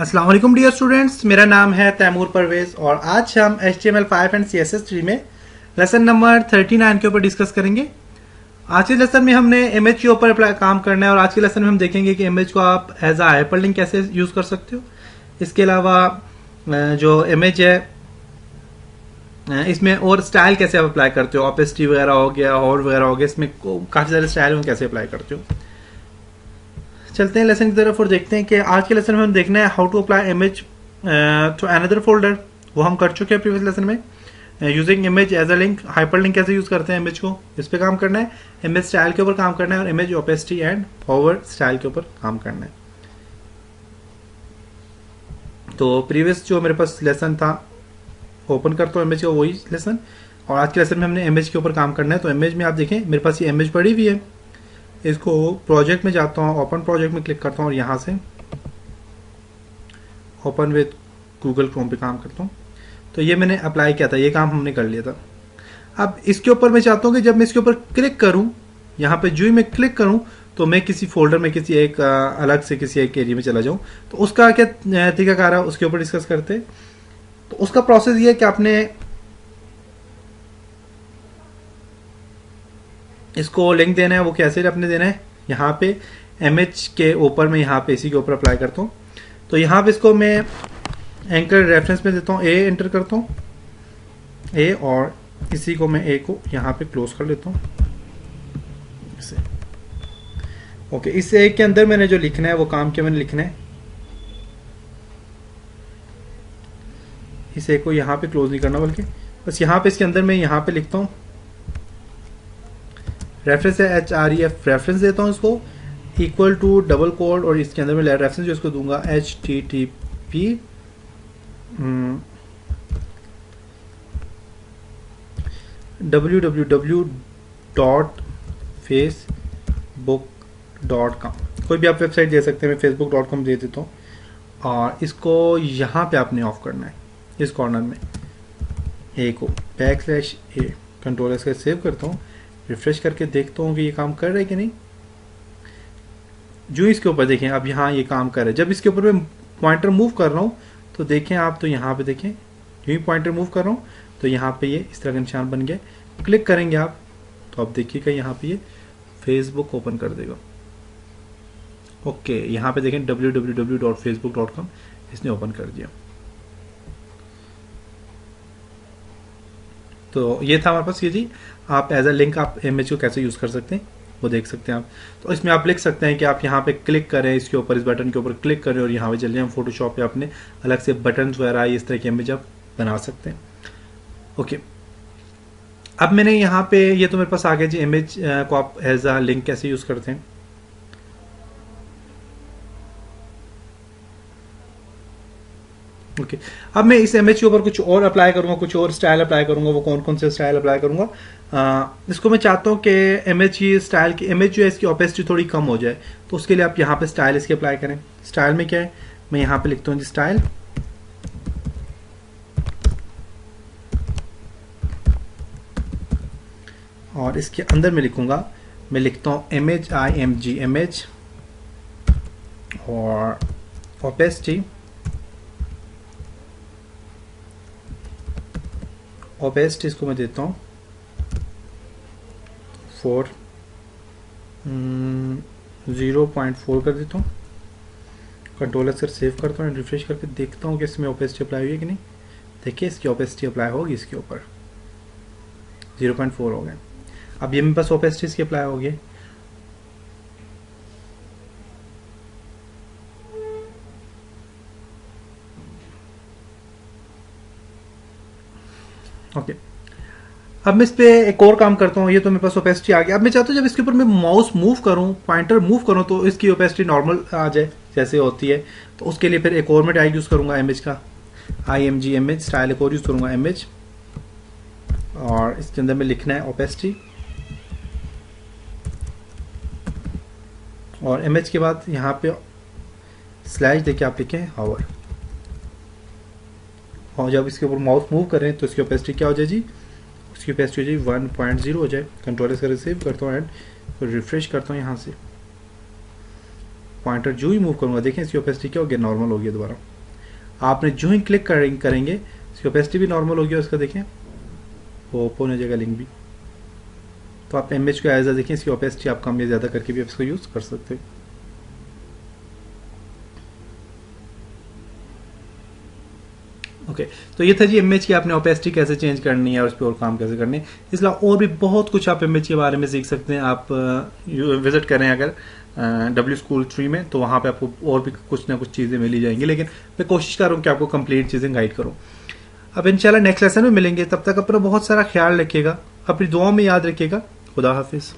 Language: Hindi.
अस्सलाम वालेकुम डियर स्टूडेंट्स, मेरा नाम है तैमूर परवेज और आज हम HTML5 एंड CSS3 में लेसन नंबर 39 के ऊपर डिस्कस करेंगे। आज के लेसन में हमने इमेज के ऊपर काम करना है और आज के लेसन में हम देखेंगे कि इमेज को आप एज अ हाइपरलिंक कैसे यूज कर सकते हो। इसके अलावा जो इमेज है इसमें और स्टाइल कैसे आप अप्लाई करते हो, ऑपेसिटी वगैरह हो गया और वगैरह हो गया, इसमें काफी सारे स्टाइल में कैसे अप्लाई करते हो। चलते हैं लेसन की तरफ और देखते हैं कि आज के लेसन में हम देखना है how to apply image to another folder. वो हम कर चुके हैं प्रीवियस लेसन में। Using image as a link, hyperlink कैसे यूज करते हैं इमेज को, इस पे काम करना है। इमेज स्टाइल के ऊपर काम करना है और image opacity and forward style के ऊपर काम करना है। तो प्रीवियस जो मेरे पास लेसन था, ओपन करता हूँ इमेज का वही लेसन, और आज के लेसन में हमने इमेज के ऊपर काम करना है। तो इमेज में आप देखें मेरे पास ये इमेज पड़ी हुई है। इसको प्रोजेक्ट में जाता हूँ, ओपन प्रोजेक्ट में क्लिक करता हूँ और यहाँ से ओपन विद गूगल क्रोम पे काम करता हूँ। तो ये मैंने अप्लाई किया था, ये काम हमने कर लिया था। अब इसके ऊपर मैं चाहता हूँ कि जब मैं इसके ऊपर क्लिक करूँ, यहाँ पे जो ही मैं क्लिक करूँ तो मैं किसी फोल्डर में किसी एक अलग से किसी एक एरिया में चला जाऊँ। तो उसका क्या तरीकाकार है उसके ऊपर डिस्कस करते हैं। तो उसका प्रोसेस ये है कि आपने इसको लिंक देना है। वो कैसे अपने देना है, यहाँ पे इमेज के ऊपर मैं यहाँ पे इसी के ऊपर अप्लाई करता हूँ। तो यहाँ पे इसको मैं एंकर रेफरेंस में देता हूँ, ए एंटर करता हूँ, ए, और इसी को मैं ए को यहाँ पे क्लोज कर लेता हूँ इसे। ओके, इस ए के अंदर मैंने जो लिखना है वो काम क्या मैंने लिखना है, इस ए को यहाँ पे क्लोज नहीं करना, बल्कि बस यहाँ पे इसके अंदर मैं यहाँ पे लिखता हूँ रेफरेंस है HREF रेफरेंस देता हूँ इसको इक्वल टू डबल कोड, और इसके अंदर मैं रेफरेंस जो इसको दूंगा HTTP www.facebook.com। कोई भी आप वेबसाइट दे सकते हैं, मैं facebook.com दे देता हूँ। और इसको यहाँ पे आपने ऑफ करना है, इस कॉर्नर में ए को \A कंट्रोल से सेव करता हूँ, रिफ्रेश करके देखता हूँ कि ये काम कर रहा है कि नहीं। जो इसके ऊपर देखें अब यहाँ ये काम कर रहा है। जब इसके ऊपर मैं पॉइंटर मूव कर रहा हूँ तो देखें आप, तो यहाँ पे देखें जो ही पॉइंटर मूव कर रहा हूँ तो यहाँ पे ये इस तरह का निशान बन गया। क्लिक करेंगे आप तो आप देखिएगा यहाँ पे ये फेसबुक ओपन कर देगा। ओके, यहाँ पे देखें www.facebook.com इसने ओपन कर दिया। तो ये था हमारे पास ये जी, आप एज अ लिंक आप इमेज को कैसे यूज कर सकते हैं वो देख सकते हैं आप। तो इसमें आप लिख सकते हैं कि आप यहाँ पे क्लिक करें, इसके ऊपर इस बटन के ऊपर क्लिक करें और यहाँ पे चले जाएं फोटोशॉप पे, अपने अलग से बटन वगैरह इस तरह की इमेज आप बना सकते हैं। ओके, अब मैंने यहाँ पे ये तो मेरे पास आ गया जी, इमेज को आप एज अ लिंक कैसे यूज करते हैं। ओके, अब मैं इस इमेज के ऊपर कुछ और अप्लाई करूंगा, कुछ और स्टाइल अप्लाई करूंगा। वो कौन कौन से स्टाइल अप्लाई करूंगा, इसको मैं चाहता हूं कि इमेज की स्टाइल की इमेज जो है इसकी ओपेसिटी थोड़ी कम हो जाए। तो उसके लिए आप यहाँ पे स्टाइल इसके अप्लाई करें। स्टाइल में क्या है, मैं यहाँ पे लिखता हूँ जी स्टाइल, और इसके अंदर मैं लिखूंगा, मैं लिखता हूँ इमेज IMG इमेज, और ओपेसिटी इसको मैं देता हूँ 0.4 कर देता हूँ। कंट्रोल से सेव करता हूँ, रिफ्रेश करके देखता हूँ कि इसमें ओपेसिटी अप्लाई हुई है कि नहीं। देखिए इसकी ओपेसिटी अप्लाई होगी, इसके ऊपर 0.4 हो गया। अब ये मेरे पास ओपेसिटी इसकी अप्लाई हो गई। ओके, अब मैं इस पे एक और काम करता हूँ। ये तो मेरे पास ओपेसिटी आ गया। अब मैं चाहता हूँ जब इसके ऊपर मैं माउस मूव करूँ, पॉइंटर मूव करूँ, तो इसकी ओपेसिटी नॉर्मल आ जाए जैसे होती है। तो उसके लिए फिर एक और मैं टाइप यूज करूंगा इमेज का, IMG इमेज स्टाइल एक और यूज करूंगा इमेज, और इसके अंदर में लिखना है ओपेसिटी, और इमेज के बाद यहाँ पे स्लैश देके आप लिखें हावर, और जब इसके ऊपर माउस मूव करें तो इसकी ओपेसिटी क्या हो जाए जी, उसकी ओपेसिटी हो जाए 1.0 हो जाए। कंट्रोल से रिसीव करता हूँ एंड रिफ्रेश करता हूँ। यहाँ से पॉइंटर जो ही मूव करूंगा देखें इसकी ओपेसिटी क्या हो गया, नॉर्मल हो गया दोबारा। आपने जो ही क्लिक करेंगे इसकी ओपेसिटी भी नॉर्मल होगी और इसका देखें वो ओपन हो जाएगा लिंक भी। तो आप इमेज को एज अ देखें, इसकी ओपेसिटी आप कम या ज़्यादा करके भी इसको यूज़ कर सकते हो। ओके तो ये था जी इमेज की आपने ओपेसिटी कैसे चेंज करनी है और उस पर और काम कैसे करनी है। इसलिए और भी बहुत कुछ आप इमेज के बारे में सीख सकते हैं। आप विजिट करें अगर W School 3 में, तो वहाँ पे आपको और भी कुछ ना कुछ चीज़ें मिली जाएंगी, लेकिन मैं कोशिश कर रहा हूँ कि आपको कंप्लीट चीज़ें गाइड करूँ। अब इंशाल्लाह नेक्स्ट लेसन में मिलेंगे, तब तक अपना बहुत सारा ख्याल रखिएगा, अपनी दुआ में याद रखिएगा। खुदा हाफिज़।